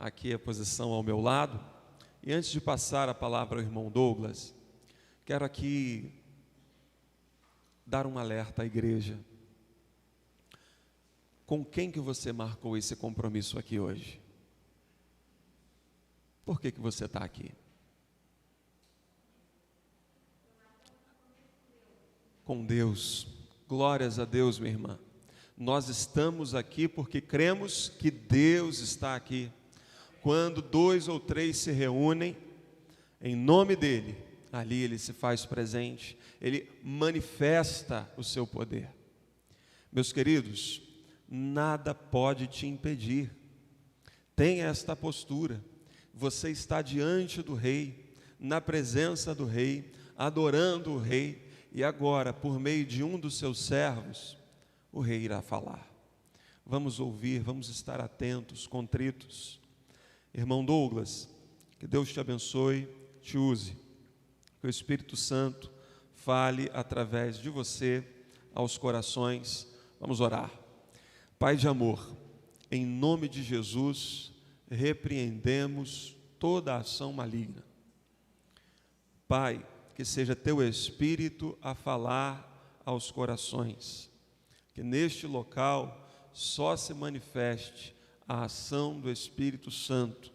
aqui a posição ao meu lado. E antes de passar a palavra ao irmão Douglas, quero aqui dar um alerta à igreja. Com quem que você marcou esse compromisso aqui hoje? Por que você está aqui? Com Deus. Glórias a Deus, minha irmã. Nós estamos aqui porque cremos que Deus está aqui. Quando 2 ou 3 se reúnem em nome dEle, ali Ele se faz presente, Ele manifesta o seu poder. Meus queridos, nada pode te impedir. Tenha esta postura. Você está diante do Rei, na presença do Rei, adorando o Rei, e agora, por meio de um dos seus servos, o Rei irá falar. Vamos ouvir, vamos estar atentos, contritos. Irmão Douglas, que Deus te abençoe, te use, que o Espírito Santo fale através de você aos corações. Vamos orar. Pai de amor, em nome de Jesus, repreendemos toda a ação maligna. Pai, que seja teu Espírito a falar aos corações, que neste local só se manifeste a ação do Espírito Santo,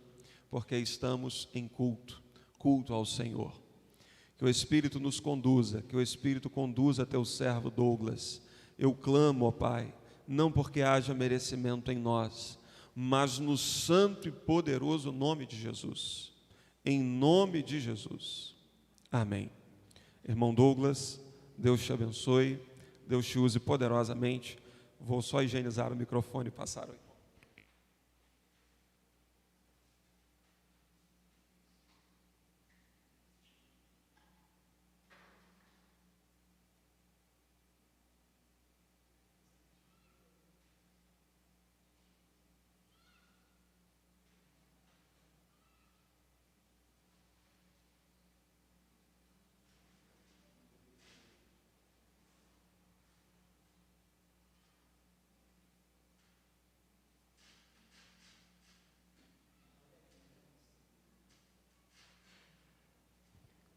porque estamos em culto ao Senhor. Que o Espírito nos conduza, que o Espírito conduza teu servo Douglas. Eu clamo, ó Pai, não porque haja merecimento em nós, mas no santo e poderoso nome de Jesus. Em nome de Jesus. Amém. Irmão Douglas, Deus te abençoe, Deus te use poderosamente. Vou só higienizar o microfone e passar o irmão.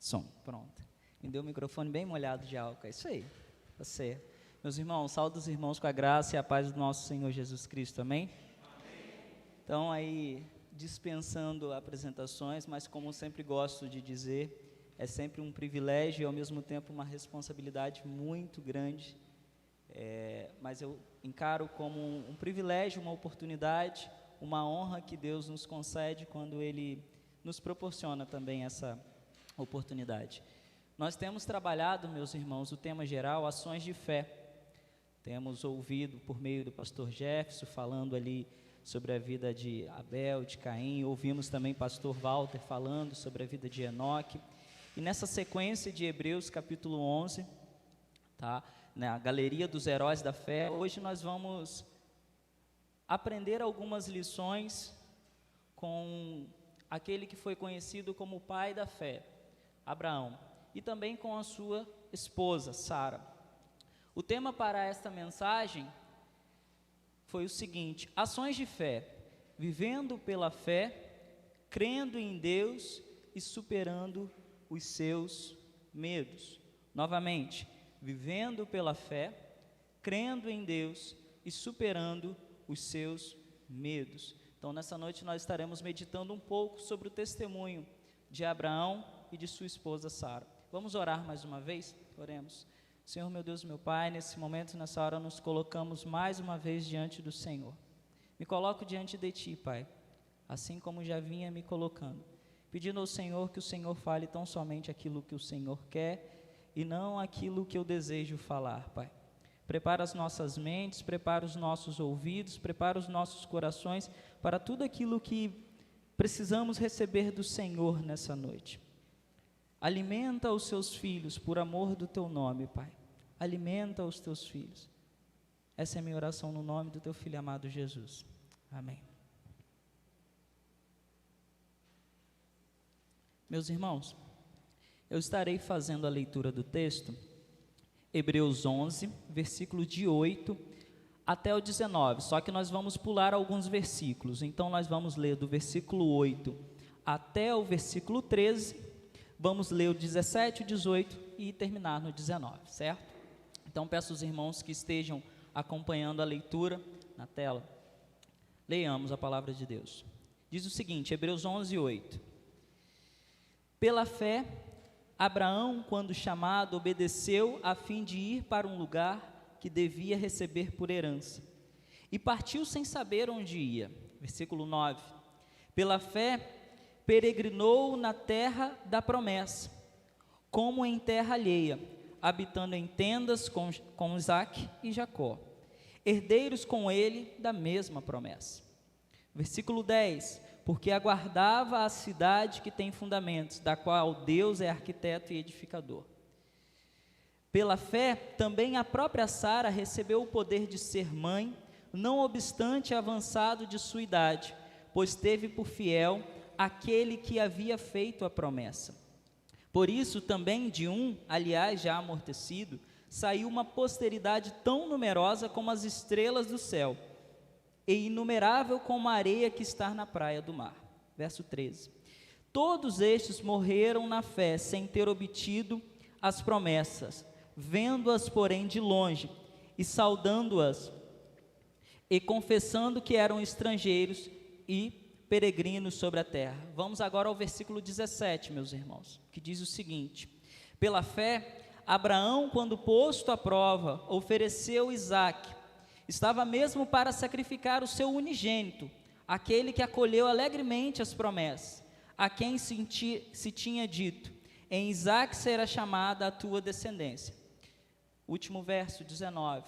Som, pronto. Me deu o microfone bem molhado de álcool, é isso aí. Você. Meus irmãos, saúdo os irmãos com a graça e a paz do nosso Senhor Jesus Cristo, amém? Então aí, dispensando apresentações, mas como sempre gosto de dizer, é sempre um privilégio e ao mesmo tempo uma responsabilidade muito grande, mas eu encaro como um privilégio, uma oportunidade, uma honra que Deus nos concede quando Ele nos proporciona também essa oportunidade. Nós temos trabalhado, meus irmãos, o tema geral, ações de fé. Temos ouvido por meio do pastor Jefferson falando ali sobre a vida de Abel, de Caim, ouvimos também pastor Walter falando sobre a vida de Enoque, e nessa sequência de Hebreus capítulo 11, tá, na galeria dos heróis da fé, hoje nós vamos aprender algumas lições com aquele que foi conhecido como o pai da fé, Abraão, e também com a sua esposa, Sara. O tema para esta mensagem foi o seguinte: ações de fé, vivendo pela fé, crendo em Deus e superando os seus medos. Novamente, vivendo pela fé, crendo em Deus e superando os seus medos. Então, nessa noite nós estaremos meditando um pouco sobre o testemunho de Abraão e de sua esposa Sara. Vamos orar mais uma vez? Oremos. Senhor, meu Deus, meu Pai, nesse momento, nessa hora, nos colocamos mais uma vez diante do Senhor. Me coloco diante de Ti, Pai, assim como já vinha me colocando, pedindo ao Senhor que o Senhor fale tão somente aquilo que o Senhor quer e não aquilo que eu desejo falar, Pai. Prepara as nossas mentes, prepara os nossos ouvidos, prepara os nossos corações para tudo aquilo que precisamos receber do Senhor nessa noite. Alimenta os seus filhos por amor do teu nome, Pai. Alimenta os teus filhos. Essa é a minha oração no nome do teu filho amado Jesus. Amém. Meus irmãos, eu estarei fazendo a leitura do texto, Hebreus 11, versículo de 8 até o 19, só que nós vamos pular alguns versículos. Então nós vamos ler do versículo 8 até o versículo 13, vamos ler o 17, o 18 e terminar no 19, certo? Então peço aos irmãos que estejam acompanhando a leitura na tela. Leiamos a palavra de Deus. Diz o seguinte, Hebreus 11, 8. Pela fé, Abraão, quando chamado, obedeceu a fim de ir para um lugar que devia receber por herança. E partiu sem saber onde ia. Versículo 9. Pela fé, peregrinou na terra da promessa, como em terra alheia, habitando em tendas com Isaque e Jacó, herdeiros com ele da mesma promessa. Versículo 10, porque aguardava a cidade que tem fundamentos, da qual Deus é arquiteto e edificador. Pela fé, também a própria Sara recebeu o poder de ser mãe, não obstante avançado de sua idade, pois teve por fiel aquele que havia feito a promessa. Por isso também de um, aliás já amortecido, saiu uma posteridade tão numerosa como as estrelas do céu, e inumerável como a areia que está na praia do mar. Verso 13. Todos estes morreram na fé, sem ter obtido as promessas, vendo-as, porém, de longe, e saudando-as, e confessando que eram estrangeiros e peregrinos sobre a terra. Vamos agora ao versículo 17, meus irmãos, que diz o seguinte: pela fé, Abraão, quando posto à prova, ofereceu Isaque. Estava mesmo para sacrificar o seu unigênito, aquele que acolheu alegremente as promessas, a quem se tinha dito: em Isaque será chamada a tua descendência. Último verso, 19.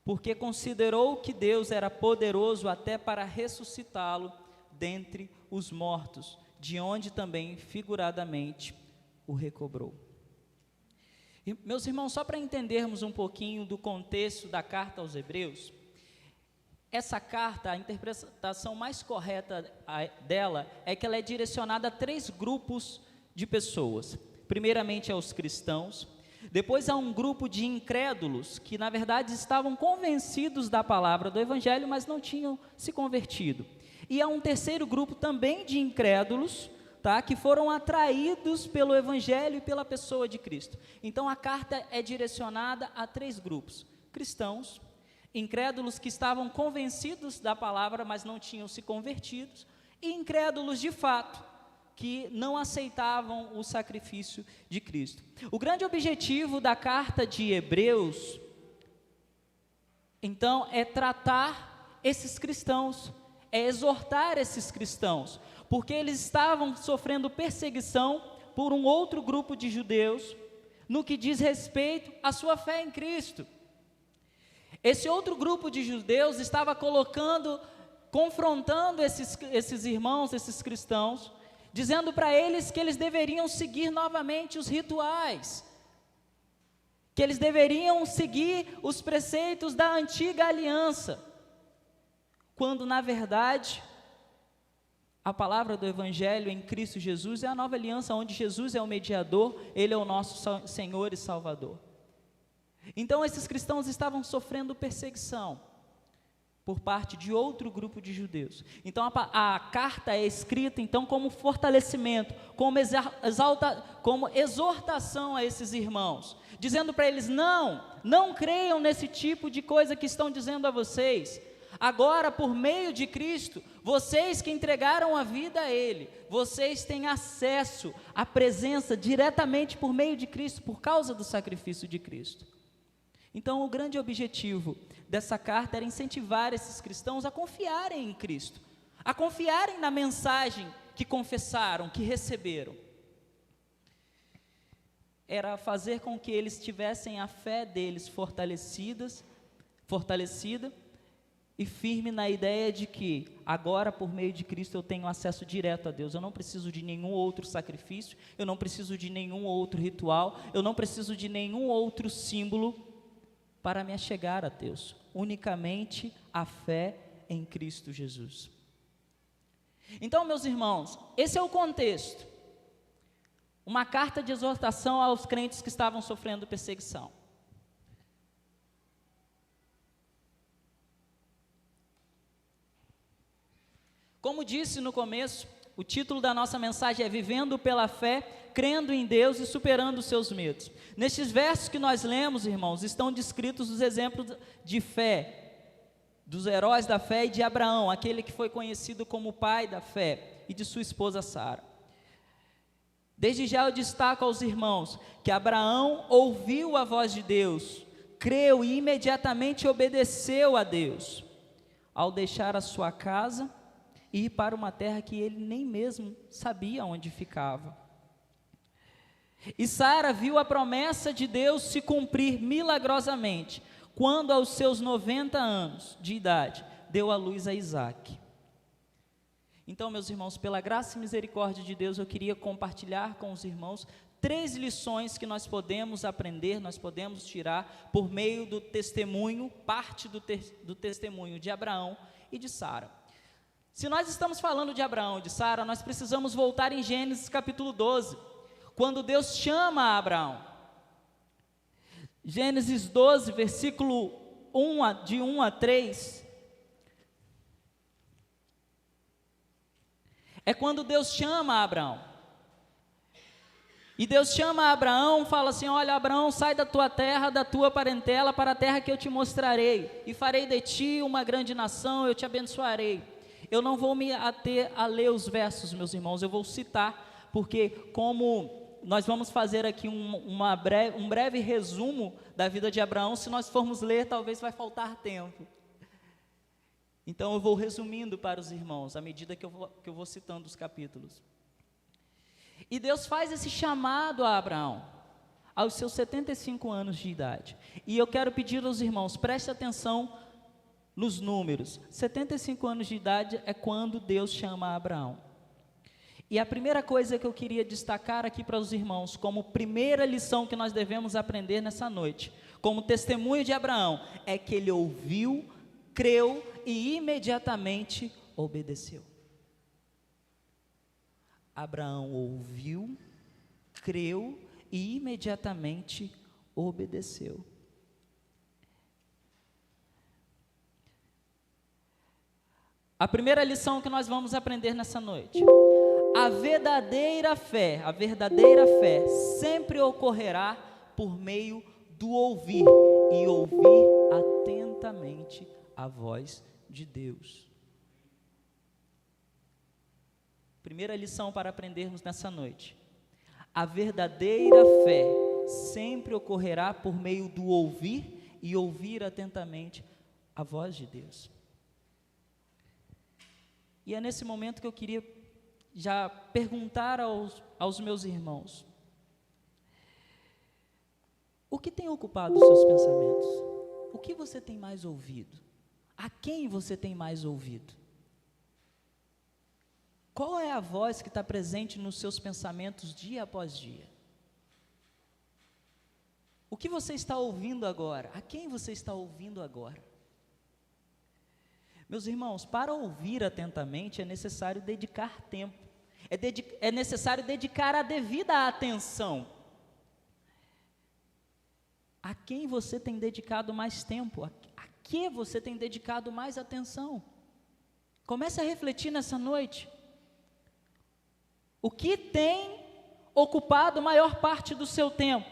Porque considerou que Deus era poderoso até para ressuscitá-lo dentre os mortos, de onde também figuradamente o recobrou. E, meus irmãos, só para entendermos um pouquinho do contexto da carta aos Hebreus, essa carta, a interpretação mais correta dela é que ela é direcionada a 3 grupos de pessoas. Primeiramente aos cristãos, depois a um grupo de incrédulos que na verdade estavam convencidos da palavra do evangelho, mas não tinham se convertido. E há um terceiro grupo também de incrédulos, tá, que foram atraídos pelo evangelho e pela pessoa de Cristo. Então a carta é direcionada a 3 grupos: cristãos, incrédulos que estavam convencidos da palavra, mas não tinham se convertido, e incrédulos de fato, que não aceitavam o sacrifício de Cristo. O grande objetivo da carta de Hebreus, então, é tratar esses cristãos, é exortar esses cristãos, porque eles estavam sofrendo perseguição por um outro grupo de judeus, no que diz respeito à sua fé em Cristo. Esse outro grupo de judeus estava confrontando esses irmãos, esses cristãos, dizendo para eles que eles deveriam seguir novamente os rituais, que eles deveriam seguir os preceitos da antiga aliança, quando na verdade a palavra do evangelho em Cristo Jesus é a nova aliança, onde Jesus é o mediador, Ele é o nosso Senhor e Salvador. Então esses cristãos estavam sofrendo perseguição por parte de outro grupo de judeus. Então a carta é escrita então como fortalecimento, como exortação a esses irmãos, dizendo para eles: não creiam nesse tipo de coisa que estão dizendo a vocês. Agora, por meio de Cristo, vocês que entregaram a vida a Ele, vocês têm acesso à presença diretamente por meio de Cristo, por causa do sacrifício de Cristo. Então, o grande objetivo dessa carta era incentivar esses cristãos a confiarem em Cristo, a confiarem na mensagem que confessaram, que receberam. Era fazer com que eles tivessem a fé deles fortalecida e firme na ideia de que agora, por meio de Cristo, eu tenho acesso direto a Deus. Eu não preciso de nenhum outro sacrifício, eu não preciso de nenhum outro ritual, eu não preciso de nenhum outro símbolo para me achegar a Deus. Unicamente a fé em Cristo Jesus. Então, meus irmãos, esse é o contexto. Uma carta de exortação aos crentes que estavam sofrendo perseguição. Como disse no começo, o título da nossa mensagem é Vivendo pela Fé, Crendo em Deus e Superando os Seus Medos. Nestes versos que nós lemos, irmãos, estão descritos os exemplos de fé, dos heróis da fé e de Abraão, aquele que foi conhecido como o pai da fé, e de sua esposa Sara. Desde já eu destaco aos irmãos que Abraão ouviu a voz de Deus, creu e imediatamente obedeceu a Deus, ao deixar a sua casa e ir para uma terra que ele nem mesmo sabia onde ficava. E Sara viu a promessa de Deus se cumprir milagrosamente, quando aos seus 90 anos de idade, deu à luz a Isaque. Então, meus irmãos, pela graça e misericórdia de Deus, eu queria compartilhar com os irmãos 3 lições que nós podemos aprender, nós podemos tirar por meio do testemunho, parte do testemunho de Abraão e de Sara. Se nós estamos falando de Abraão e de Sara, nós precisamos voltar em Gênesis capítulo 12, quando Deus chama Abraão. Gênesis 12, versículo 1 a 3. É quando Deus chama Abraão. E Deus chama Abraão, fala assim: olha, Abraão, sai da tua terra, da tua parentela, para a terra que eu te mostrarei, e farei de ti uma grande nação, eu te abençoarei. Eu não vou me ater a ler os versos, meus irmãos, eu vou citar, porque como nós vamos fazer aqui um breve resumo da vida de Abraão, se nós formos ler, talvez vai faltar tempo. Então eu vou resumindo para os irmãos, à medida que eu vou citando os capítulos. E Deus faz esse chamado a Abraão, aos seus 75 anos de idade. E eu quero pedir aos irmãos, preste atenção nos números. 75 anos de idade é quando Deus chama Abraão. E a primeira coisa que eu queria destacar aqui para os irmãos, como primeira lição que nós devemos aprender nessa noite, como testemunho de Abraão, é que ele ouviu, creu e imediatamente obedeceu. Abraão ouviu, creu e imediatamente obedeceu. A primeira lição que nós vamos aprender nessa noite: a verdadeira fé sempre ocorrerá por meio do ouvir, e ouvir atentamente a voz de Deus. Primeira lição para aprendermos nessa noite: a verdadeira fé sempre ocorrerá por meio do ouvir e ouvir atentamente a voz de Deus. E é nesse momento que eu queria já perguntar aos meus irmãos: o que tem ocupado os seus pensamentos? O que você tem mais ouvido? A quem você tem mais ouvido? Qual é a voz que está presente nos seus pensamentos dia após dia? O que você está ouvindo agora? A quem você está ouvindo agora? Meus irmãos, para ouvir atentamente é necessário dedicar tempo, é necessário dedicar a devida atenção. A quem você tem dedicado mais tempo? A que você tem dedicado mais atenção? Comece a refletir nessa noite. O que tem ocupado a maior parte do seu tempo?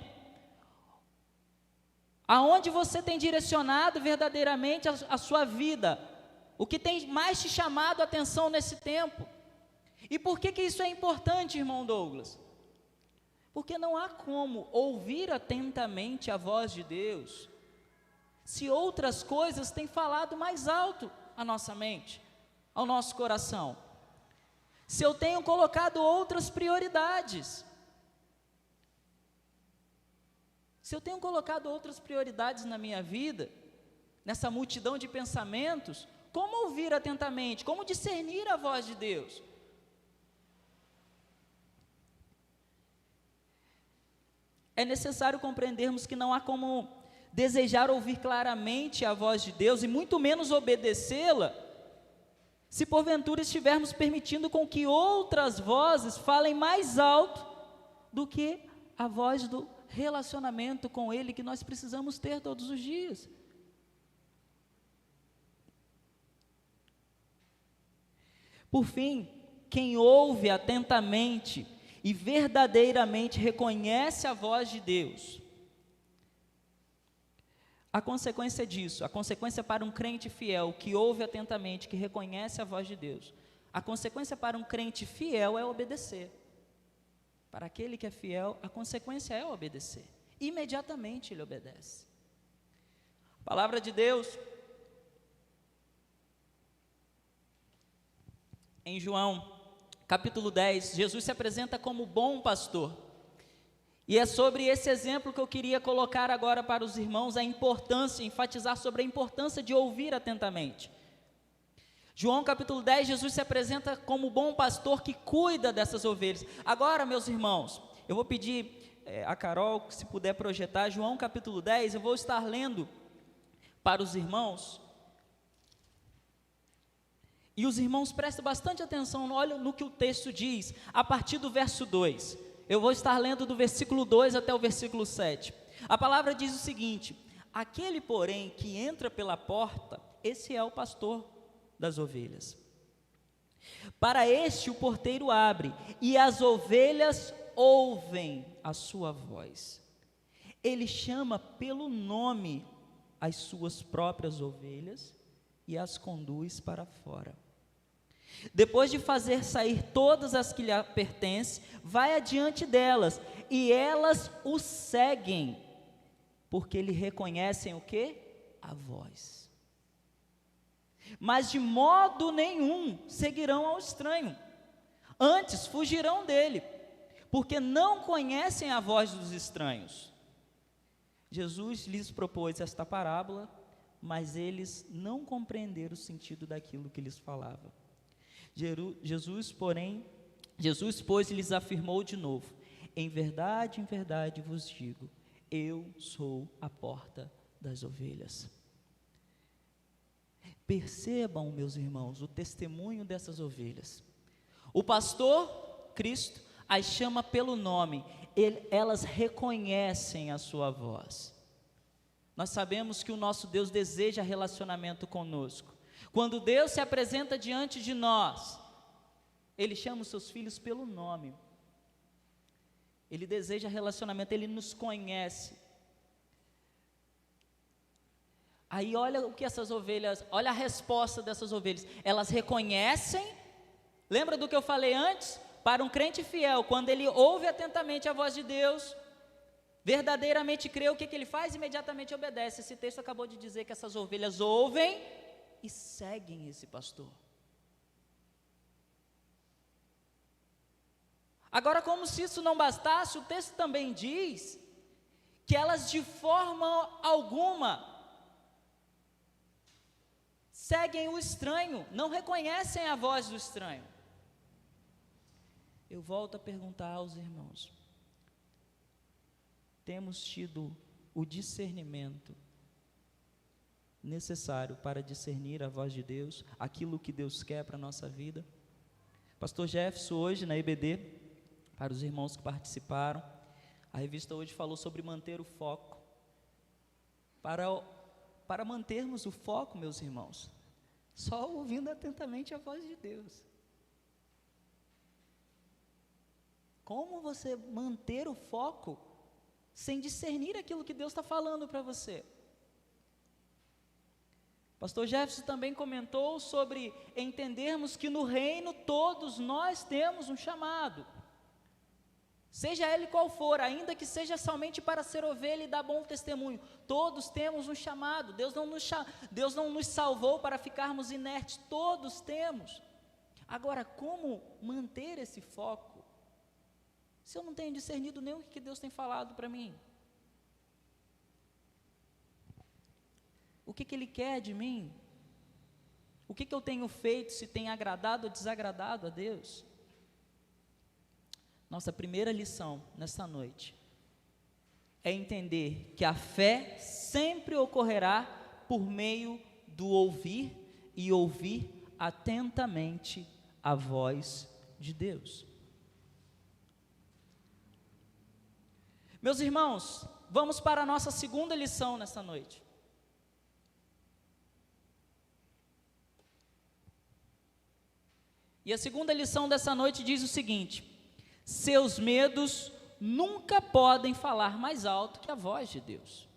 Aonde você tem direcionado verdadeiramente a sua vida? O que tem mais te chamado a atenção nesse tempo? E por que isso é importante, irmão Douglas? Porque não há como ouvir atentamente a voz de Deus se outras coisas têm falado mais alto à nossa mente, ao nosso coração. Se eu tenho colocado outras prioridades. Se eu tenho colocado outras prioridades na minha vida, nessa multidão de pensamentos, como ouvir atentamente? Como discernir a voz de Deus? É necessário compreendermos que não há como desejar ouvir claramente a voz de Deus e muito menos obedecê-la, se porventura estivermos permitindo com que outras vozes falem mais alto do que a voz do relacionamento com Ele que nós precisamos ter todos os dias. Por fim, quem ouve atentamente e verdadeiramente reconhece a voz de Deus, a consequência disso, a consequência para um crente fiel que ouve atentamente, que reconhece a voz de Deus, a consequência para um crente fiel é obedecer. Para aquele que é fiel, a consequência é obedecer. Imediatamente ele obedece. A palavra de Deus, em João, capítulo 10, Jesus se apresenta como bom pastor. E é sobre esse exemplo que eu queria colocar agora para os irmãos a importância, enfatizar sobre a importância de ouvir atentamente. João capítulo 10, Jesus se apresenta como bom pastor que cuida dessas ovelhas. Agora, meus irmãos, eu vou pedir a Carol, se puder projetar, João capítulo 10, eu vou estar lendo para os irmãos. E os irmãos prestem bastante atenção, olha no que o texto diz, a partir do verso 2. Eu vou estar lendo do versículo 2 até o versículo 7. A palavra diz o seguinte: aquele, porém, que entra pela porta, esse é o pastor das ovelhas. Para este o porteiro abre, e as ovelhas ouvem a sua voz. Ele chama pelo nome as suas próprias ovelhas e as conduz para fora. Depois de fazer sair todas as que lhe pertencem, vai adiante delas, e elas o seguem, porque lhe reconhecem o quê? A voz. Mas de modo nenhum seguirão ao estranho, antes fugirão dele, porque não conhecem a voz dos estranhos. Jesus lhes propôs esta parábola, mas eles não compreenderam o sentido daquilo que lhes falava. Jesus, pois, lhes afirmou de novo: em verdade vos digo, eu sou a porta das ovelhas. Percebam, meus irmãos, o testemunho dessas ovelhas. O pastor, Cristo, as chama pelo nome, elas reconhecem a sua voz. Nós sabemos que o nosso Deus deseja relacionamento conosco. Quando Deus se apresenta diante de nós, Ele chama os seus filhos pelo nome. Ele deseja relacionamento, Ele nos conhece. Aí olha o que essas ovelhas, olha a resposta dessas ovelhas. Elas reconhecem, lembra do que eu falei antes? Para um crente fiel, quando ele ouve atentamente a voz de Deus, verdadeiramente crê, o que ele faz? Imediatamente obedece. Esse texto acabou de dizer que essas ovelhas ouvem e seguem esse pastor. Agora, como se isso não bastasse, o texto também diz que elas de forma alguma seguem o estranho, não reconhecem a voz do estranho. Eu volto a perguntar aos irmãos: temos tido o discernimento necessário para discernir a voz de Deus, aquilo que Deus quer para a nossa vida? Pastor Jefferson, hoje na EBD, para os irmãos que participaram, a revista hoje falou sobre manter o foco. Para mantermos o foco, meus irmãos, só ouvindo atentamente a voz de Deus. Como você manter o foco sem discernir aquilo que Deus está falando para você? Pastor Jefferson também comentou sobre entendermos que no reino todos nós temos um chamado, seja ele qual for, ainda que seja somente para ser ovelha e dar bom testemunho, todos temos um chamado. Deus não nos salvou para ficarmos inertes, todos temos. Agora, como manter esse foco se eu não tenho discernido nem o que Deus tem falado para mim? O que Ele quer de mim? O que eu tenho feito, se tem agradado ou desagradado a Deus? Nossa primeira lição nessa noite é entender que a fé sempre ocorrerá por meio do ouvir e ouvir atentamente a voz de Deus. Meus irmãos, vamos para a nossa segunda lição nessa noite. E a segunda lição dessa noite diz o seguinte: seus medos nunca podem falar mais alto que a voz de Deus.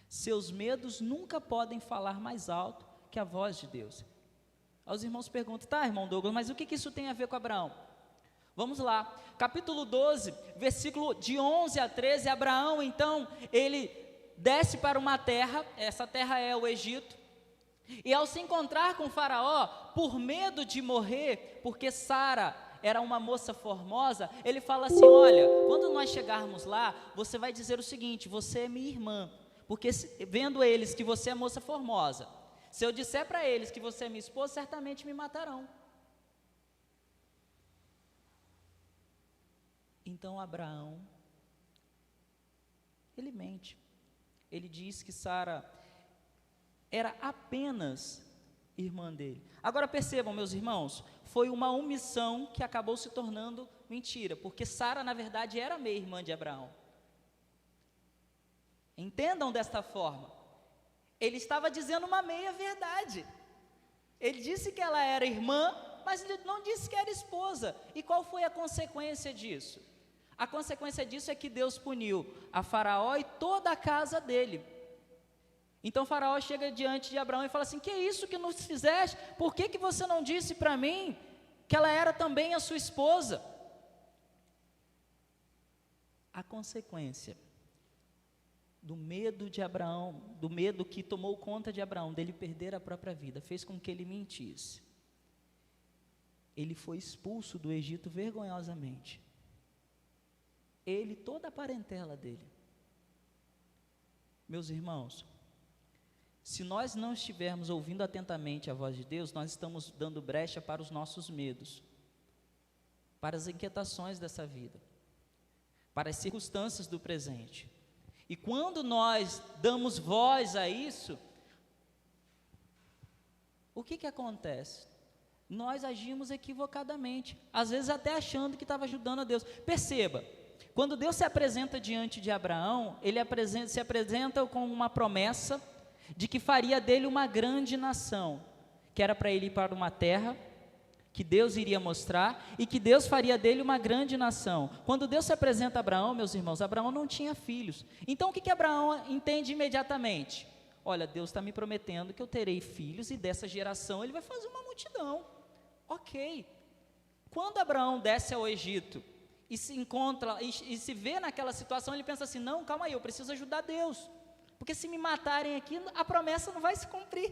Seus medos nunca podem falar mais alto que a voz de Deus. Aí os irmãos perguntam: tá, irmão Douglas, mas o que isso tem a ver com Abraão? Vamos lá, capítulo 12, versículo de 11 a 13, Abraão então, ele desce para uma terra, essa terra é o Egito, e ao se encontrar com Faraó, por medo de morrer, porque Sara era uma moça formosa, ele fala assim: olha, quando nós chegarmos lá, você vai dizer o seguinte: você é minha irmã, porque vendo eles que você é moça formosa, se eu disser para eles que você é minha esposa, certamente me matarão. Então Abraão, ele mente, ele diz que Sara era apenas irmã dele. Agora percebam, meus irmãos, foi uma omissão que acabou se tornando mentira, porque Sara na verdade era meia-irmã de Abraão. Entendam desta forma, ele estava dizendo uma meia-verdade, ele disse que ela era irmã, mas ele não disse que era esposa. E qual foi a consequência disso? A consequência disso é que Deus puniu a Faraó e toda a casa dele. Então Faraó chega diante de Abraão e fala assim: que é isso que nos fizeste? Por que você não disse para mim que ela era também a sua esposa? A consequência do medo de Abraão, do medo que tomou conta de Abraão, dele perder a própria vida, fez com que ele mentisse. Ele foi expulso do Egito vergonhosamente. Ele, toda a parentela dele. Meus irmãos, se nós não estivermos ouvindo atentamente a voz de Deus, nós estamos dando brecha para os nossos medos, para as inquietações dessa vida, para as circunstâncias do presente. E quando nós damos voz a isso, o que acontece? Nós agimos equivocadamente, às vezes até achando que estava ajudando a Deus. Perceba, quando Deus se apresenta diante de Abraão, ele se apresenta com uma promessa de que faria dele uma grande nação, que era para ele ir para uma terra que Deus iria mostrar, e que Deus faria dele uma grande nação. Quando Deus se apresenta a Abraão, meus irmãos, Abraão não tinha filhos. Então o que Abraão entende imediatamente? Olha, Deus está me prometendo que eu terei filhos, e dessa geração ele vai fazer uma multidão. Ok. Quando Abraão desce ao Egito e se encontra e se vê naquela situação, ele pensa assim: não, calma aí, eu preciso ajudar Deus, porque se me matarem aqui, a promessa não vai se cumprir.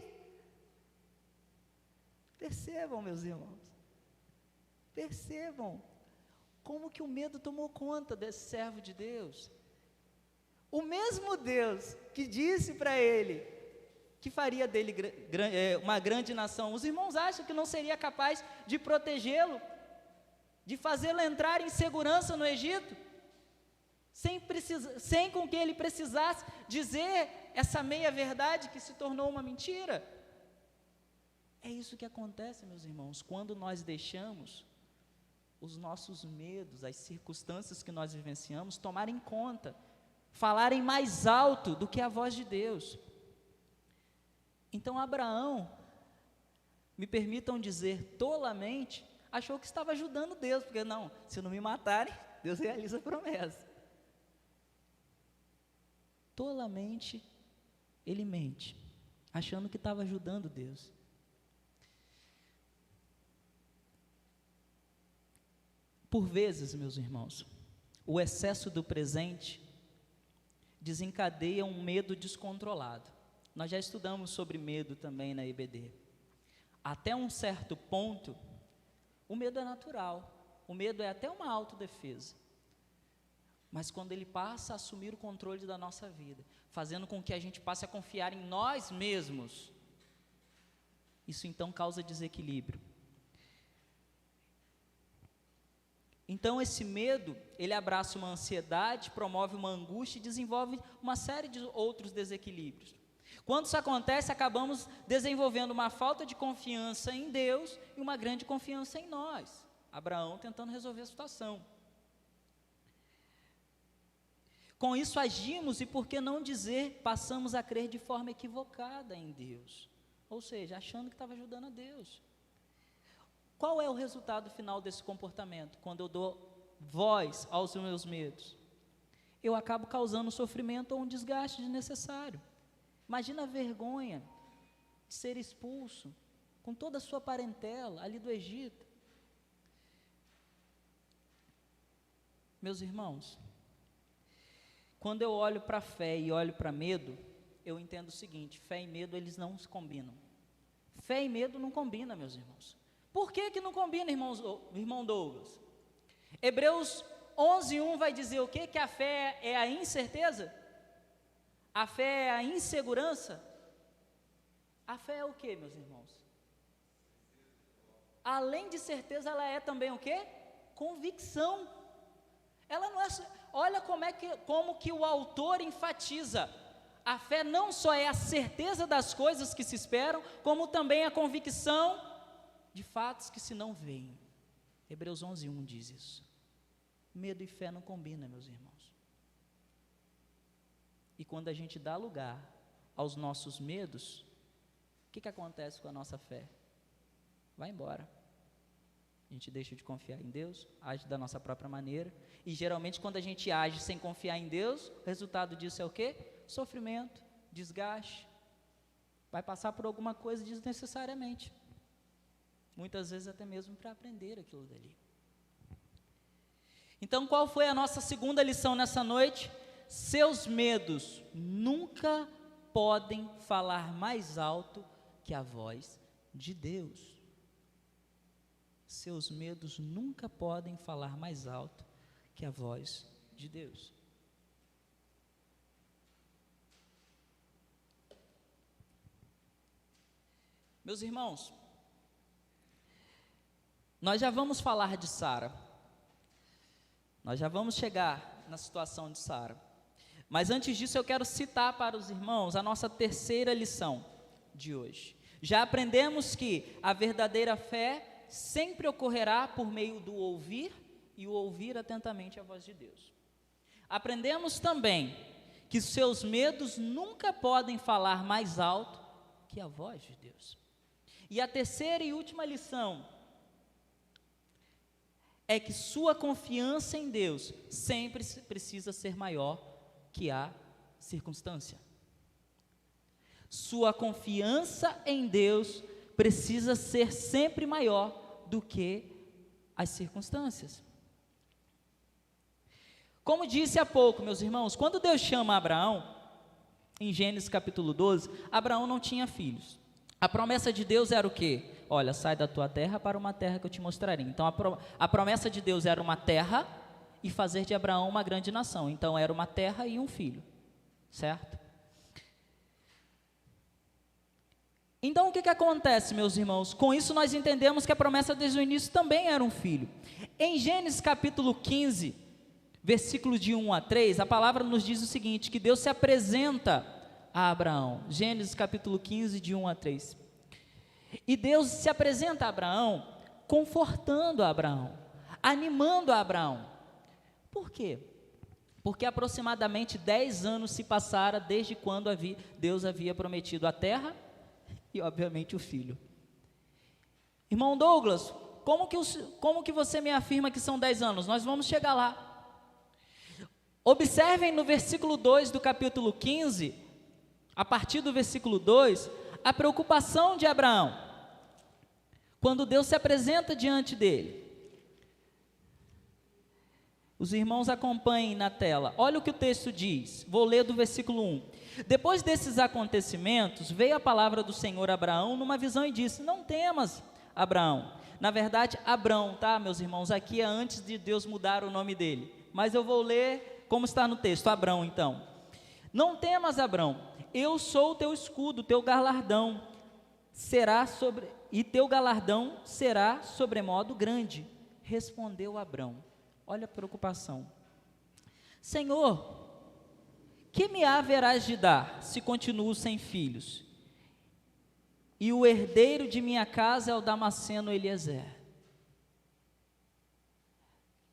Percebam, meus irmãos, percebam como que o medo tomou conta desse servo de Deus. O mesmo Deus que disse para ele que faria dele uma grande nação, os irmãos acham que não seria capaz de protegê-lo, de fazê-lo entrar em segurança no Egito, sem com que ele precisasse dizer essa meia-verdade que se tornou uma mentira? É isso que acontece, meus irmãos, quando nós deixamos os nossos medos, as circunstâncias que nós vivenciamos, tomarem conta, falarem mais alto do que a voz de Deus. Então Abraão, me permitam dizer tolamente, achou que estava ajudando Deus, porque não, se não me matarem, Deus realiza a promessa. Tolamente ele mente, achando que estava ajudando Deus. Por vezes, meus irmãos, o excesso do presente desencadeia um medo descontrolado. Nós já estudamos sobre medo também na EBD. Até um certo ponto, o medo é natural, o medo é até uma autodefesa. Mas quando ele passa a assumir o controle da nossa vida, fazendo com que a gente passe a confiar em nós mesmos, isso então causa desequilíbrio. Então esse medo, ele abraça uma ansiedade, promove uma angústia e desenvolve uma série de outros desequilíbrios. Quando isso acontece, acabamos desenvolvendo uma falta de confiança em Deus e uma grande confiança em nós. Abraão tentando resolver a situação. Com isso agimos e, por que não dizer, passamos a crer de forma equivocada em Deus. Ou seja, achando que estava ajudando a Deus. Qual é o resultado final desse comportamento? Quando eu dou voz aos meus medos, eu acabo causando sofrimento ou um desgaste desnecessário. Imagina a vergonha de ser expulso com toda a sua parentela ali do Egito. Meus irmãos, quando eu olho para a fé e olho para medo, eu entendo o seguinte: fé e medo, eles não se combinam. Fé e medo não combinam, meus irmãos. Por que não combina, irmão Douglas? Hebreus 11:1 vai dizer o quê? Que a fé é a incerteza? A fé é a insegurança? A fé é o quê, meus irmãos? Além de certeza, ela é também o quê? Convicção. Ela não é, olha como que o autor enfatiza. A fé não só é a certeza das coisas que se esperam, como também a convicção de fatos que se não veem. Hebreus 11:1 diz isso. Medo e fé não combinam, meus irmãos. E quando a gente dá lugar aos nossos medos, o que acontece com a nossa fé? Vai embora. A gente deixa de confiar em Deus, age da nossa própria maneira, e geralmente quando a gente age sem confiar em Deus, o resultado disso é o quê? Sofrimento, desgaste, vai passar por alguma coisa desnecessariamente, muitas vezes até mesmo para aprender aquilo dali. Então, qual foi a nossa segunda lição nessa noite? Seus medos nunca podem falar mais alto que a voz de Deus. Seus medos nunca podem falar mais alto que a voz de Deus. Meus irmãos, nós já vamos falar de Sara. Nós já vamos chegar na situação de Sara. Mas antes disso eu quero citar para os irmãos a nossa terceira lição de hoje. Já aprendemos que a verdadeira fé sempre ocorrerá por meio do ouvir e o ouvir atentamente a voz de Deus. Aprendemos também que seus medos nunca podem falar mais alto que a voz de Deus. E a terceira e última lição é que sua confiança em Deus sempre precisa ser maior que a circunstância. Sua confiança em Deus precisa ser sempre maior do que as circunstâncias. Como disse há pouco, meus irmãos, quando Deus chama Abraão, em Gênesis capítulo 12, Abraão não tinha filhos. A promessa de Deus era o quê? Olha, sai da tua terra para uma terra que eu te mostrarei. Então a promessa de Deus era uma terra e fazer de Abraão uma grande nação. Então era uma terra e um filho, certo? Então o que acontece, meus irmãos? Com isso nós entendemos que a promessa desde o início também era um filho. Em Gênesis capítulo 15, versículos de 1 a 3, a palavra nos diz o seguinte, que Deus se apresenta a Abraão. Gênesis capítulo 15, de 1 a 3. E Deus se apresenta a Abraão, confortando a Abraão, animando a Abraão. Por quê? Porque aproximadamente 10 anos se passara desde quando Deus havia prometido a terra e obviamente o filho. Irmão Douglas, como que você me afirma que são 10 anos? Nós vamos chegar lá. Observem no versículo 2 do capítulo 15, a partir do versículo 2, a preocupação de Abraão, quando Deus se apresenta diante dele. Os irmãos acompanhem na tela, olha o que o texto diz, vou ler do versículo 1. Depois desses acontecimentos, veio a palavra do Senhor a Abraão numa visão e disse, não temas, Abraão. Na verdade, Abrão, tá, meus irmãos, aqui é antes de Deus mudar o nome dele, mas eu vou ler como está no texto, Abrão então. Não temas, Abrão, eu sou o teu escudo, teu galardão e teu galardão será sobremodo grande. Respondeu Abrão, olha a preocupação. Senhor, que me haverás de dar, se continuo sem filhos? E o herdeiro de minha casa é o Damasceno Eliezer.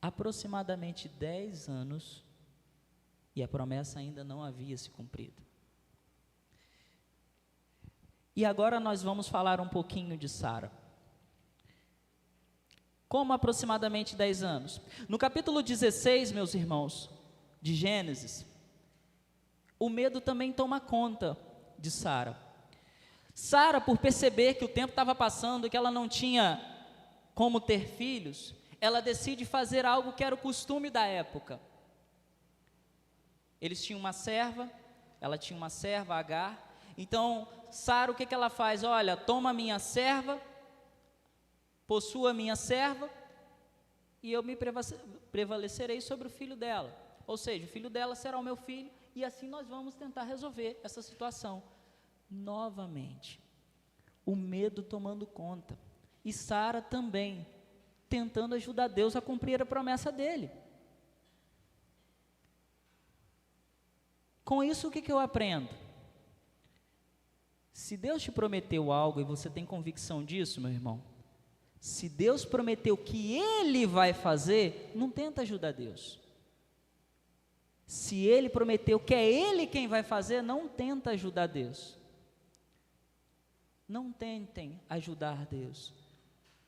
Aproximadamente 10 anos, e a promessa ainda não havia se cumprido. E agora nós vamos falar um pouquinho de Sara. Como aproximadamente 10 anos? No capítulo 16, meus irmãos, de Gênesis, o medo também toma conta de Sara. Sara, por perceber que o tempo estava passando e que ela não tinha como ter filhos, ela decide fazer algo que era o costume da época. Eles tinham uma serva, ela tinha uma serva, Agar. Então, Sara, o que ela faz? Olha, toma a minha serva, possua a minha serva, e eu me prevalecerei sobre o filho dela. Ou seja, o filho dela será o meu filho, e assim nós vamos tentar resolver essa situação. Novamente, o medo tomando conta, e Sara também, tentando ajudar Deus a cumprir a promessa dele. Com isso, o que eu aprendo? Se Deus te prometeu algo e você tem convicção disso, meu irmão, se Deus prometeu que Ele vai fazer, não tenta ajudar Deus. Se Ele prometeu que é Ele quem vai fazer, não tenta ajudar Deus. Não tentem ajudar Deus.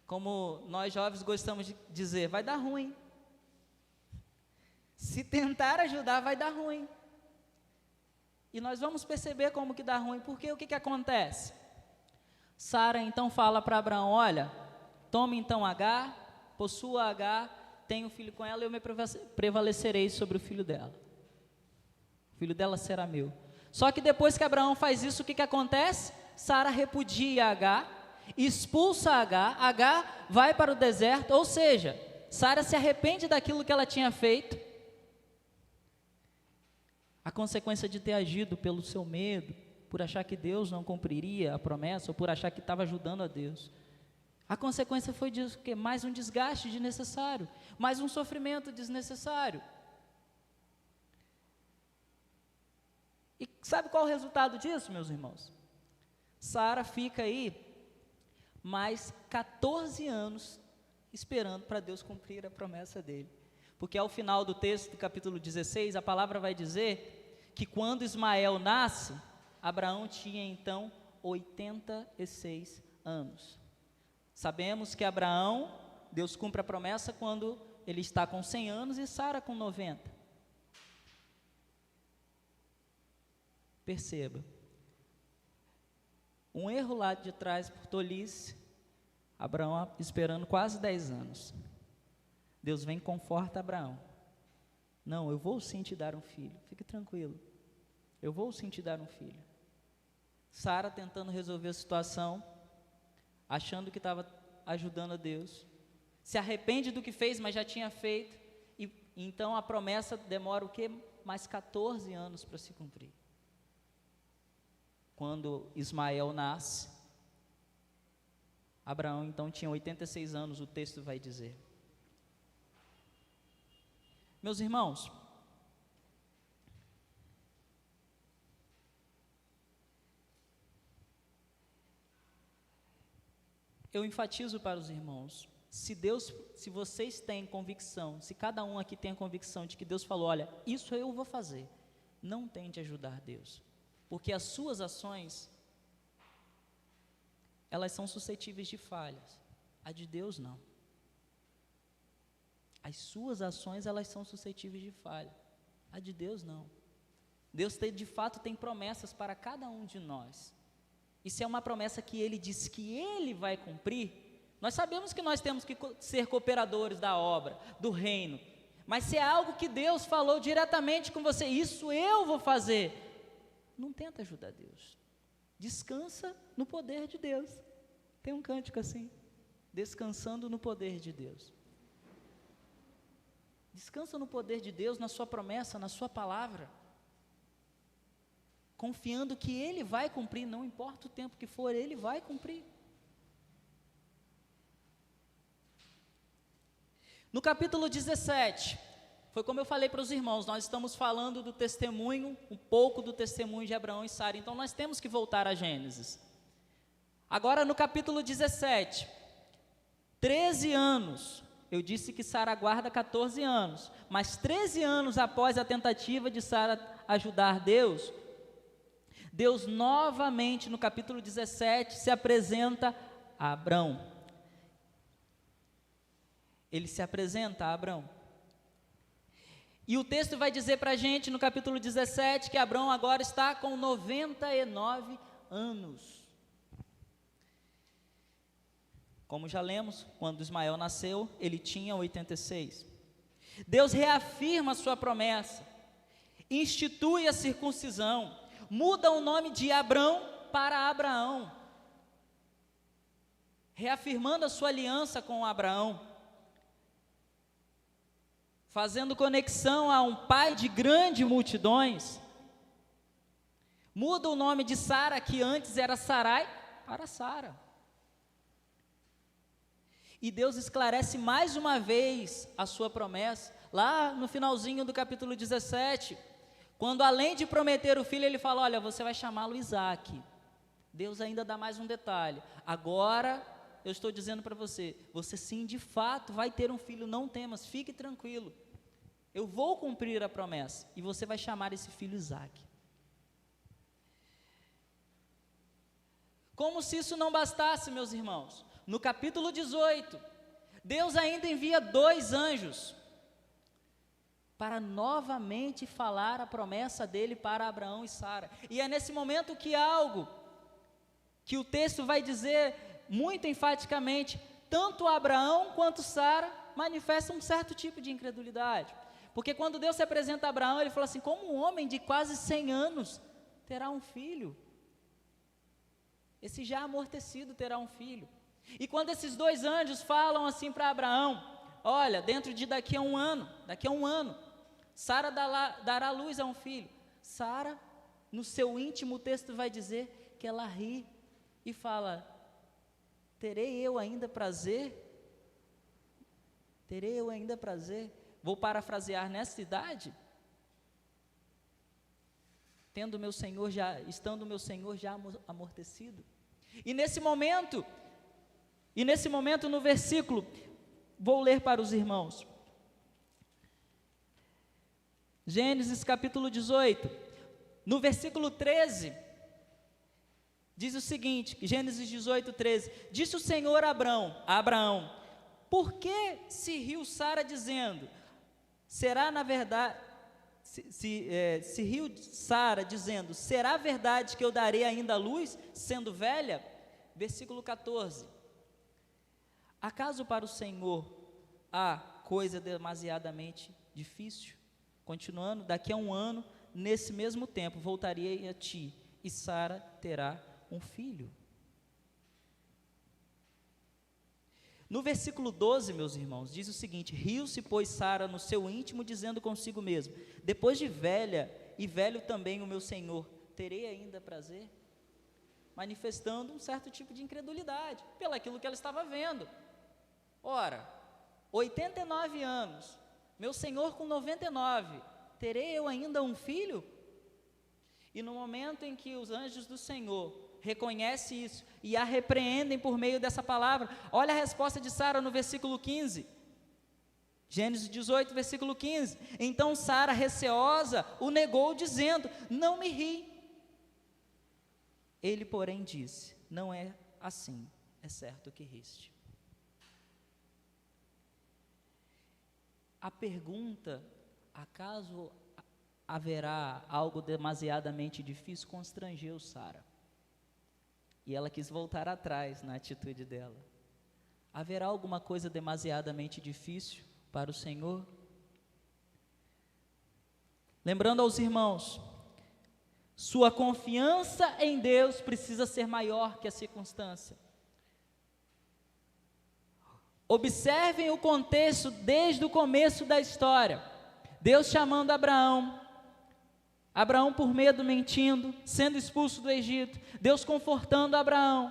Como nós jovens gostamos de dizer, vai dar ruim. Se tentar ajudar, vai dar ruim. E nós vamos perceber como que dá ruim, porque o que acontece? Sara então fala para Abraão, olha, tome então Agar, possua Agar, tenha um filho com ela, e eu me prevalecerei sobre o filho dela. O filho dela será meu. Só que depois que Abraão faz isso, o que acontece? Sara repudia Agar, expulsa Agar, Agar vai para o deserto, ou seja, Sara se arrepende daquilo que ela tinha feito. A consequência de ter agido pelo seu medo, por achar que Deus não cumpriria a promessa, ou por achar que estava ajudando a Deus. A consequência foi disso, que mais um desgaste desnecessário, mais um sofrimento desnecessário. E sabe qual é o resultado disso, meus irmãos? Sara fica aí mais 14 anos esperando para Deus cumprir a promessa dele. Porque ao final do texto do capítulo 16, a palavra vai dizer que quando Ismael nasce, Abraão tinha então 86 anos. Sabemos que Abraão, Deus cumpre a promessa quando ele está com 100 anos e Sara com 90. Perceba, um erro lá de trás por tolice, Abraão esperando quase 10 anos. Deus vem e conforta Abraão. Não, eu vou sim te dar um filho, fique tranquilo, eu vou sim te dar um filho. Sara tentando resolver a situação, achando que estava ajudando a Deus, se arrepende do que fez, mas já tinha feito, e então a promessa demora o quê? Mais 14 anos para se cumprir. Quando Ismael nasce, Abraão então tinha 86 anos, o texto vai dizer. Meus irmãos, eu enfatizo para os irmãos, se vocês têm convicção, se cada um aqui tem a convicção de que Deus falou, olha, isso eu vou fazer, não tente ajudar Deus, porque as suas ações, elas são suscetíveis de falhas, a de Deus não. As suas ações, elas são suscetíveis de falha, a de Deus não. Deus de fato tem promessas para cada um de nós, e se é uma promessa que Ele diz que Ele vai cumprir, nós sabemos que nós temos que ser cooperadores da obra, do reino, mas se é algo que Deus falou diretamente com você, isso eu vou fazer, não tenta ajudar Deus, descansa no poder de Deus. Tem um cântico assim, descansando no poder de Deus. Descansa no poder de Deus, na sua promessa, na sua palavra, confiando que Ele vai cumprir, não importa o tempo que for, Ele vai cumprir. No capítulo 17, foi como eu falei para os irmãos, nós estamos falando do testemunho, um pouco do testemunho de Abraão e Sara, então nós temos que voltar a Gênesis. Agora no capítulo 17, 13 anos, eu disse que Sara aguarda 14 anos, mas 13 anos após a tentativa de Sara ajudar Deus, Deus novamente no capítulo 17 se apresenta a Abrão. ele se apresenta a Abrão. E o texto vai dizer para a gente, no capítulo 17, que Abrão agora está com 99 anos. Como já lemos, quando Ismael nasceu, ele tinha 86. Deus reafirma a sua promessa, institui a circuncisão, muda o nome de Abrão para Abraão, reafirmando a sua aliança com Abraão, fazendo conexão a um pai de grandes multidões. Muda o nome de Sara, que antes era Sarai, para Sara. E Deus esclarece mais uma vez a sua promessa, lá no finalzinho do capítulo 17, quando além de prometer o filho, ele fala, olha, você vai chamá-lo Isaque. Deus ainda dá mais um detalhe, agora eu estou dizendo para você, você sim, de fato, vai ter um filho, não temas, fique tranquilo, eu vou cumprir a promessa, e você vai chamar esse filho Isaque. Como se isso não bastasse, meus irmãos, no capítulo 18, Deus ainda envia 2 anjos, para novamente falar a promessa dele para Abraão e Sara, e é nesse momento que algo, que o texto vai dizer muito enfaticamente, tanto Abraão quanto Sara manifestam um certo tipo de incredulidade, porque quando Deus se apresenta a Abraão, ele fala assim, como um homem de quase 100 anos terá um filho? Esse já amortecido terá um filho. E quando esses 2 anjos falam assim para Abraão, olha, dentro de daqui a um ano, Sara dará luz a um filho. Sara, no seu íntimo, o texto vai dizer que ela ri e fala, terei eu ainda prazer? Terei eu ainda prazer? Vou parafrasear, nessa idade? Estando meu Senhor já amortecido. E nesse momento, no versículo, vou ler para os irmãos. Gênesis capítulo 18, no versículo 13, diz o seguinte, Gênesis 18, 13, disse o Senhor a Abraão, por que se riu Sara dizendo, será na verdade, se riu Sara dizendo, será verdade que eu darei ainda a luz, sendo velha? Versículo 14, acaso para o Senhor há coisa demasiadamente difícil? Continuando, daqui a um ano, nesse mesmo tempo, voltarei a ti, e Sara terá um filho. No versículo 12, meus irmãos, diz o seguinte, riu-se, pois, Sara no seu íntimo, dizendo consigo mesmo, depois de velha, e velho também o meu Senhor, terei ainda prazer? Manifestando um certo tipo de incredulidade, pelaquilo que ela estava vendo. Ora, 89 anos, meu Senhor com 99, terei eu ainda um filho? E no momento em que os anjos do Senhor reconhecem isso e a repreendem por meio dessa palavra, olha a resposta de Sara no versículo 15, Gênesis 18, versículo 15, então Sara, receosa, o negou dizendo, não me ri. Ele, porém, disse, não é assim, é certo que riste. A pergunta, acaso haverá algo demasiadamente difícil, constrangeu Sara. E ela quis voltar atrás na atitude dela. Haverá alguma coisa demasiadamente difícil para o Senhor? Lembrando aos irmãos, sua confiança em Deus precisa ser maior que a circunstância. Observem o contexto desde o começo da história. Deus chamando Abraão por medo mentindo, sendo expulso do Egito, Deus confortando Abraão,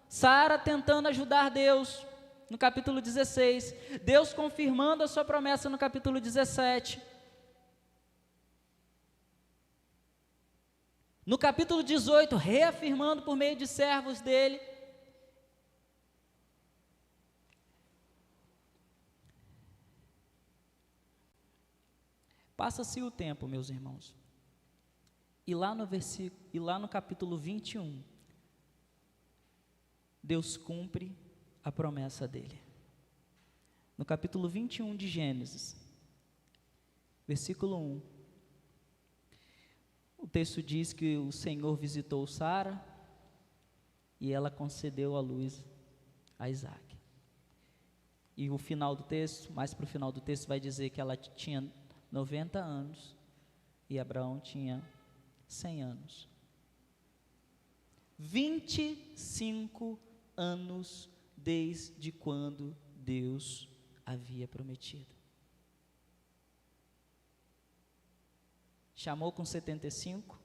Sara tentando ajudar Deus, no capítulo 16, Deus confirmando a sua promessa no capítulo 17, no capítulo 18, reafirmando por meio de servos dele. Passa-se o tempo, meus irmãos, e lá no capítulo 21, Deus cumpre a promessa dele. no capítulo 21 de Gênesis, versículo 1. O texto diz que o Senhor visitou Sara e ela concedeu à luz a Isaac. E o final do texto, mais para o final do texto, vai dizer que ela tinha 90 anos e Abraão tinha 100 anos. 25 anos desde quando Deus havia prometido. Chamou com 75,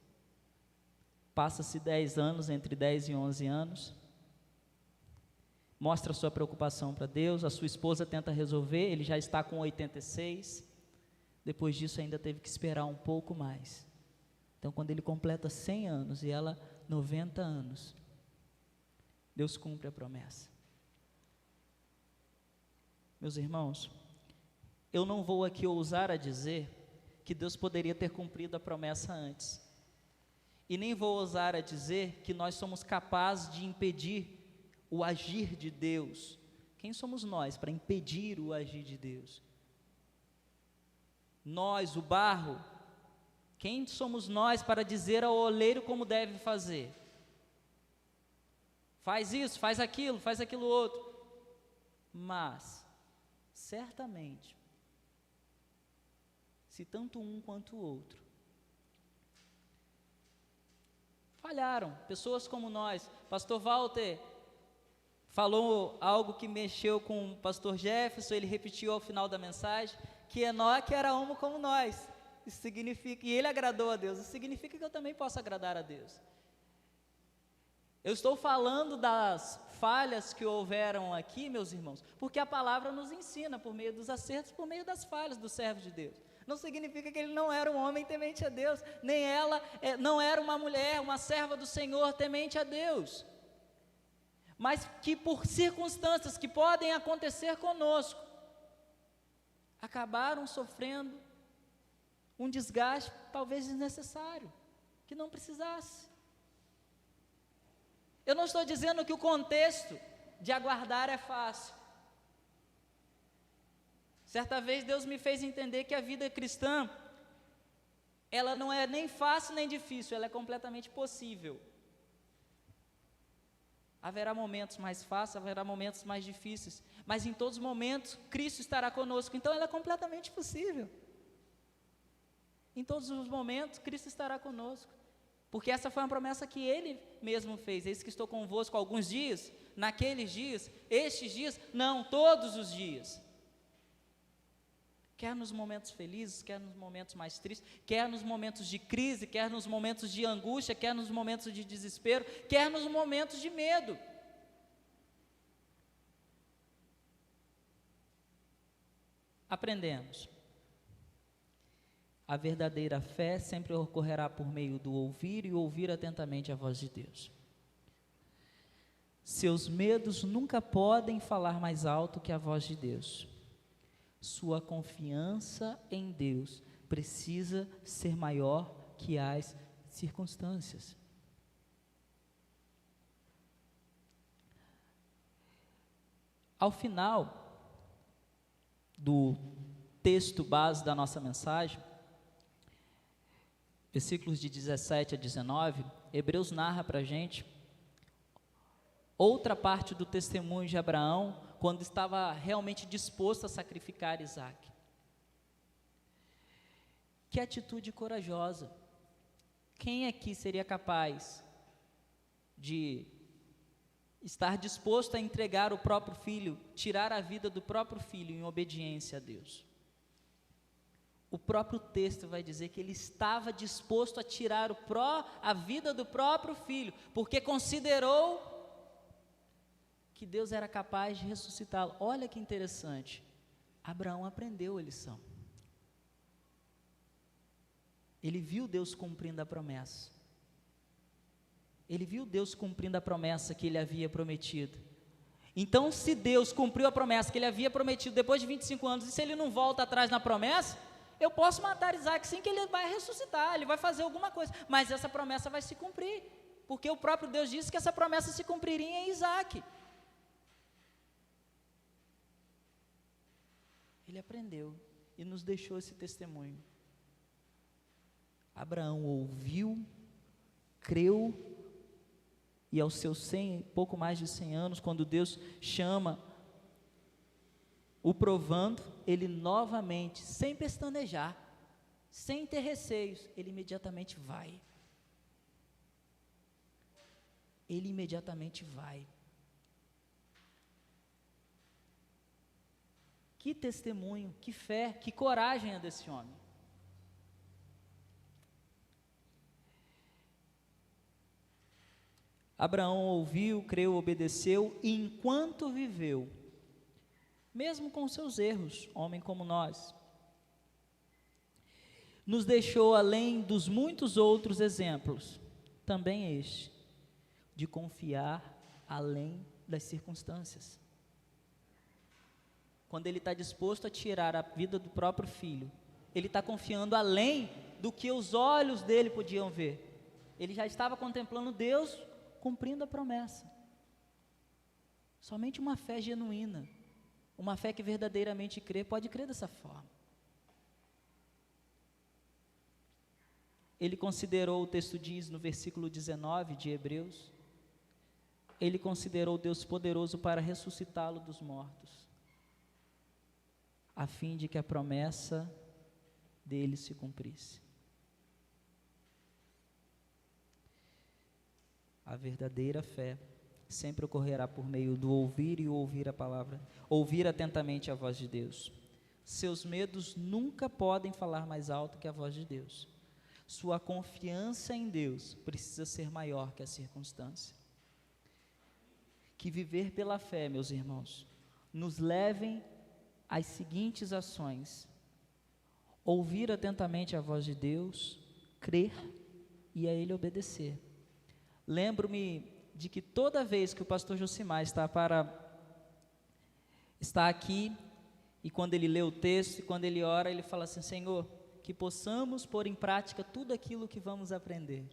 passa-se 10 anos, entre 10 e 11 anos, mostra sua preocupação para Deus, a sua esposa tenta resolver, ele já está com 86, depois disso ainda teve que esperar um pouco mais. Então, quando ele completa 100 anos e ela 90 anos, Deus cumpre a promessa. Meus irmãos, eu não vou aqui ousar a dizer que Deus poderia ter cumprido a promessa antes, e nem vou ousar a dizer que nós somos capazes de impedir o agir de Deus. Quem somos nós para impedir o agir de Deus? Nós, o barro. Quem somos nós para dizer ao oleiro como deve fazer? Faz isso, faz aquilo outro. Mas, certamente, se tanto um quanto o outro falharam, pessoas como nós, pastor Walter falou algo que mexeu com o pastor Jefferson, ele repetiu ao final da mensagem, que Enoque era homem como nós. Isso significa, e ele agradou a Deus, isso significa que eu também posso agradar a Deus. Eu estou falando das falhas que houveram aqui, meus irmãos, porque a palavra nos ensina por meio dos acertos, por meio das falhas do servo de Deus. Não significa que ele não era um homem temente a Deus, nem ela não era uma mulher, uma serva do Senhor temente a Deus, mas que por circunstâncias que podem acontecer conosco, acabaram sofrendo um desgaste talvez desnecessário, que não precisasse. Eu não estou dizendo que o contexto de aguardar é fácil. Certa vez Deus me fez entender que a vida cristã, ela não é nem fácil nem difícil, ela é completamente possível. Haverá momentos mais fáceis, haverá momentos mais difíceis, mas em todos os momentos Cristo estará conosco, então ela é completamente possível. Em todos os momentos Cristo estará conosco, porque essa foi uma promessa que Ele mesmo fez. Eis que estou convosco alguns dias, naqueles dias, estes dias, não, todos os dias. Quer nos momentos felizes, quer nos momentos mais tristes, quer nos momentos de crise, quer nos momentos de angústia, quer nos momentos de desespero, quer nos momentos de medo. Aprendemos. A verdadeira fé sempre ocorrerá por meio do ouvir e ouvir atentamente a voz de Deus. Seus medos nunca podem falar mais alto que a voz de Deus. Sua confiança em Deus precisa ser maior que as circunstâncias. Ao final do texto base da nossa mensagem, versículos de 17 a 19, Hebreus narra para a gente outra parte do testemunho de Abraão, quando estava realmente disposto a sacrificar Isaac. Que atitude corajosa! Quem aqui seria capaz de estar disposto a entregar o próprio filho, tirar a vida do próprio filho em obediência a Deus? O próprio texto vai dizer que ele estava disposto a tirar a vida do próprio filho, porque considerou que Deus era capaz de ressuscitá-lo. Olha que interessante, Abraão aprendeu a lição. Ele viu Deus cumprindo a promessa. Ele viu Deus cumprindo a promessa que ele havia prometido. Então, se Deus cumpriu a promessa que ele havia prometido depois de 25 anos, e se ele não volta atrás na promessa, eu posso matar Isaac sim, que ele vai ressuscitar, ele vai fazer alguma coisa, mas essa promessa vai se cumprir, porque o próprio Deus disse que essa promessa se cumpriria em Isaac. Ele aprendeu e nos deixou esse testemunho. Abraão ouviu, creu, e aos seus 100, pouco mais de 100 anos, quando Deus chama, o provando, ele novamente, sem pestanejar, sem ter receios, ele imediatamente vai. Ele imediatamente vai. Que testemunho, que fé, que coragem é desse homem. Abraão ouviu, creu, obedeceu, e enquanto viveu, mesmo com seus erros, homem como nós, nos deixou, além dos muitos outros exemplos, também este, de confiar além das circunstâncias. Quando ele está disposto a tirar a vida do próprio filho, ele está confiando além do que os olhos dele podiam ver. Ele já estava contemplando Deus cumprindo a promessa. Somente uma fé genuína, uma fé que verdadeiramente crê, pode crer dessa forma. Ele considerou, o texto diz no versículo 19 de Hebreus, ele considerou Deus poderoso para ressuscitá-lo dos mortos, a fim de que a promessa dele se cumprisse. A verdadeira fé sempre ocorrerá por meio do ouvir e ouvir a palavra, ouvir atentamente a voz de Deus. Seus medos nunca podem falar mais alto que a voz de Deus. Sua confiança em Deus precisa ser maior que a circunstância. Que viver pela fé, meus irmãos, nos levem às seguintes ações: ouvir atentamente a voz de Deus, crer e a Ele obedecer. Lembro-me de que toda vez que o pastor Josimar está aqui, e quando ele lê o texto, e quando ele ora, ele fala assim: Senhor, que possamos pôr em prática tudo aquilo que vamos aprender.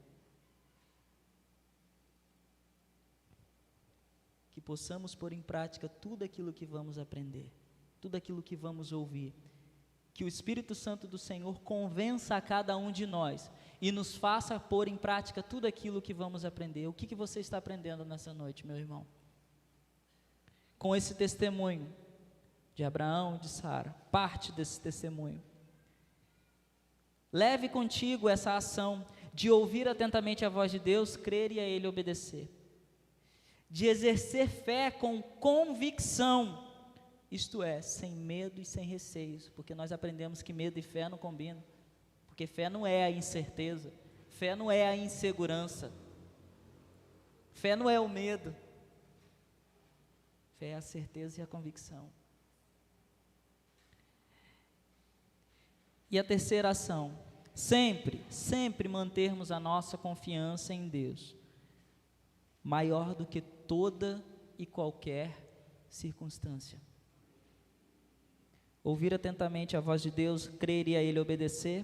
Que possamos pôr em prática tudo aquilo que vamos aprender, tudo aquilo que vamos ouvir. Que o Espírito Santo do Senhor convença a cada um de nós e nos faça pôr em prática tudo aquilo que vamos aprender. O que você está aprendendo nessa noite, meu irmão? Com esse testemunho de Abraão e de Sara, parte desse testemunho. Leve contigo essa ação de ouvir atentamente a voz de Deus, crer e a Ele obedecer. De exercer fé com convicção, isto é, sem medo e sem receios, porque nós aprendemos que medo e fé não combinam, porque fé não é a incerteza, fé não é a insegurança, fé não é o medo, fé é a certeza e a convicção. E a terceira ação, sempre mantermos a nossa confiança em Deus, maior do que toda e qualquer circunstância. Ouvir atentamente a voz de Deus, crer e a Ele obedecer,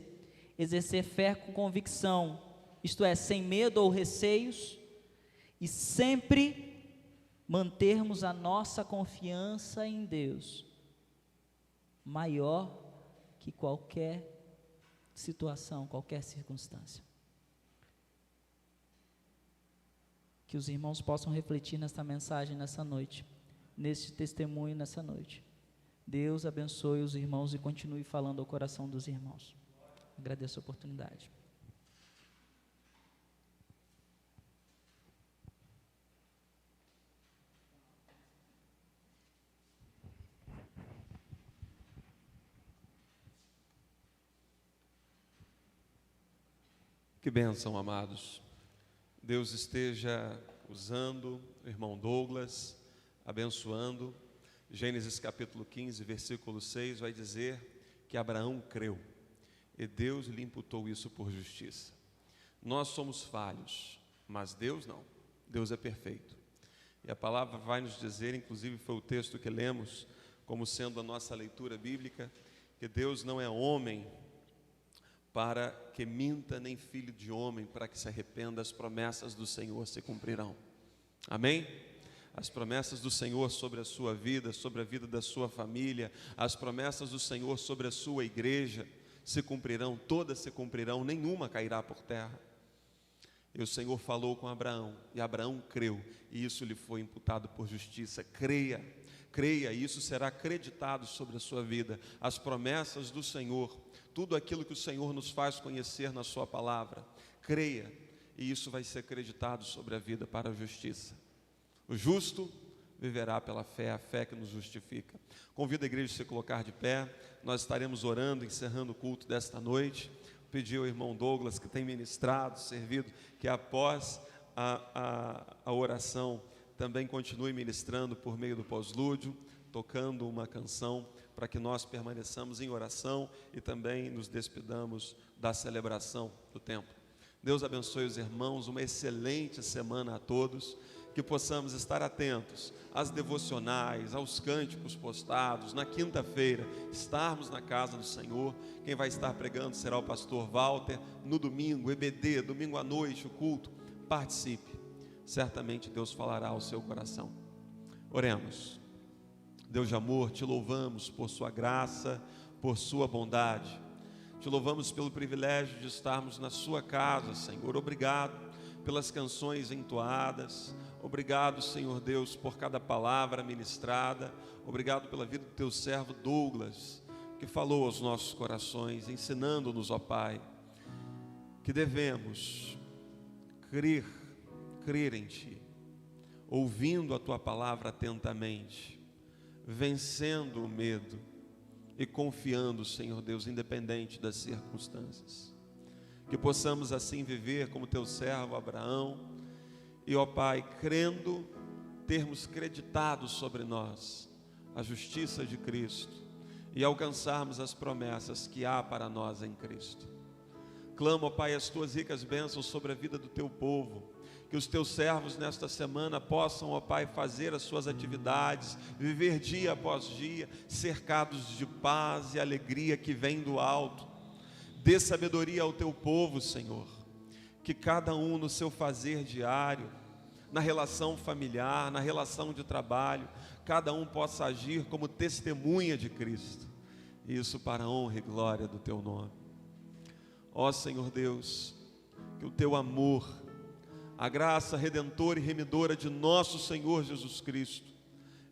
exercer fé com convicção, isto é, sem medo ou receios, e sempre mantermos a nossa confiança em Deus, maior que qualquer situação, qualquer circunstância. Que os irmãos possam refletir nesta mensagem nessa noite, neste testemunho nessa noite. Deus abençoe os irmãos e continue falando ao coração dos irmãos. Agradeço a oportunidade. Que bênção, amados. Deus esteja usando o irmão Douglas, abençoando. Gênesis capítulo 15, versículo 6, vai dizer que Abraão creu, e Deus lhe imputou isso por justiça. Nós somos falhos, mas Deus não, Deus é perfeito. E a palavra vai nos dizer, inclusive foi o texto que lemos, como sendo a nossa leitura bíblica, que Deus não é homem para que minta, nem filho de homem para que se arrependa, as promessas do Senhor se cumprirão. Amém? as promessas do Senhor sobre a sua vida, sobre a vida da sua família, as promessas do Senhor sobre a sua igreja se cumprirão, todas se cumprirão, nenhuma cairá por terra. E o Senhor falou com Abraão, e Abraão creu, e isso lhe foi imputado por justiça. Creia, creia, e isso será acreditado sobre a sua vida. As promessas do Senhor, tudo aquilo que o Senhor nos faz conhecer na sua palavra, creia, e isso vai ser acreditado sobre a vida para a justiça. O justo viverá pela fé, a fé que nos justifica. Convido a igreja a se colocar de pé, nós estaremos orando, encerrando o culto desta noite. Pedi ao irmão Douglas, que tem ministrado, servido, que após a oração também continue ministrando por meio do pós-lúdio, tocando uma canção, para que nós permaneçamos em oração e também nos despedamos da celebração do tempo. Deus abençoe os irmãos, uma excelente semana a todos, que possamos estar atentos às devocionais, aos cânticos postados. Na quinta-feira, estarmos na casa do Senhor. Quem vai estar pregando será o pastor Walter. No domingo, EBD, domingo à noite, o culto. Participe, certamente Deus falará ao seu coração. Oremos. Deus de amor, te louvamos por sua graça, por sua bondade. Te louvamos pelo privilégio de estarmos na sua casa, Senhor. Obrigado pelas canções entoadas. Obrigado, Senhor Deus, por cada palavra ministrada. Obrigado pela vida do teu servo Douglas, que falou aos nossos corações, ensinando-nos, ó Pai, que devemos crer em Ti, ouvindo a Tua palavra atentamente, vencendo o medo e confiando, Senhor Deus, independente das circunstâncias. Que possamos assim viver como Teu servo Abraão, e, ó Pai, crendo, termos creditado sobre nós a justiça de Cristo e alcançarmos as promessas que há para nós em Cristo. Clamo, ó Pai, as Tuas ricas bênçãos sobre a vida do Teu povo, que os Teus servos nesta semana possam, ó Pai, fazer as suas atividades, viver dia após dia, cercados de paz e alegria que vem do alto. Dê sabedoria ao Teu povo, Senhor, que cada um no seu fazer diário, na relação familiar, na relação de trabalho, cada um possa agir como testemunha de Cristo, isso para a honra e glória do Teu nome. Ó Senhor Deus, que o Teu amor, a graça redentora e remidora de nosso Senhor Jesus Cristo,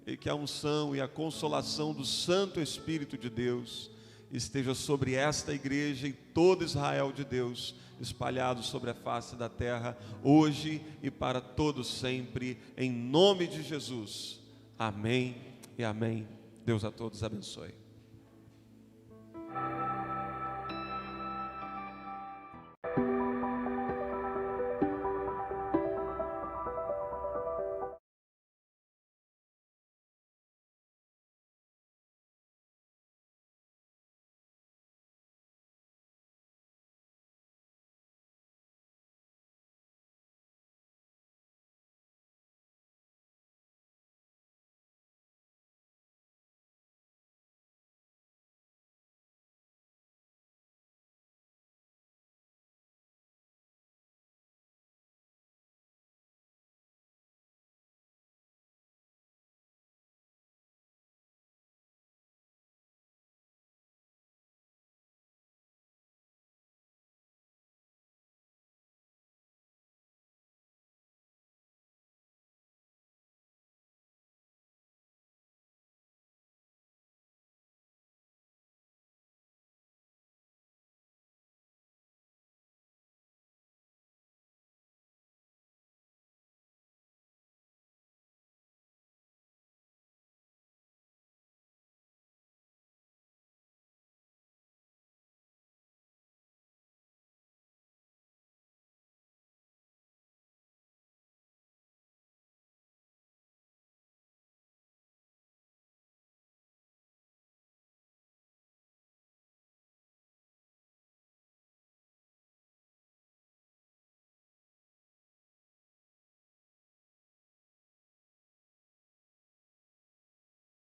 e que a unção e a consolação do Santo Espírito de Deus esteja sobre esta igreja e todo Israel de Deus, espalhado sobre a face da terra, hoje e para todos sempre, em nome de Jesus. Amém e amém. Deus a todos abençoe.